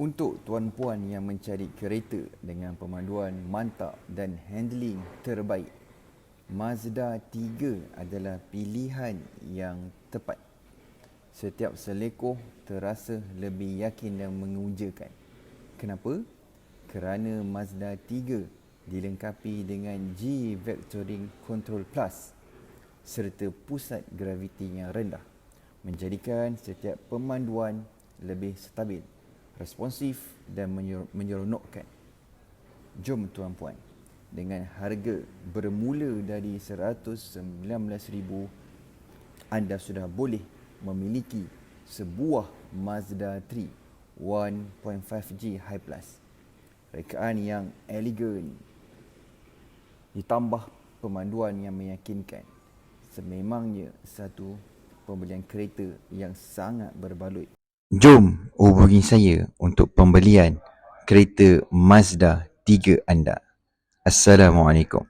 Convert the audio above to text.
Untuk tuan-puan yang mencari kereta dengan pemanduan mantap dan handling terbaik, Mazda 3 adalah pilihan yang tepat. Setiap selekoh terasa lebih yakin dan mengujakan. Kenapa? Kerana Mazda 3 dilengkapi dengan G-Vectoring Control Plus serta pusat graviti yang rendah, menjadikan setiap pemanduan lebih stabil, responsif dan menyeronokkan. Jom tuan-puan, dengan harga bermula dari RM119,000, anda sudah boleh memiliki sebuah Mazda 3 1.5G High Plus. Rekaan yang elegan ditambah pemanduan yang meyakinkan. Sememangnya satu pembelian kereta yang sangat berbaloi. Jom hubungi saya untuk pembelian kereta Mazda 3 anda. Assalamualaikum.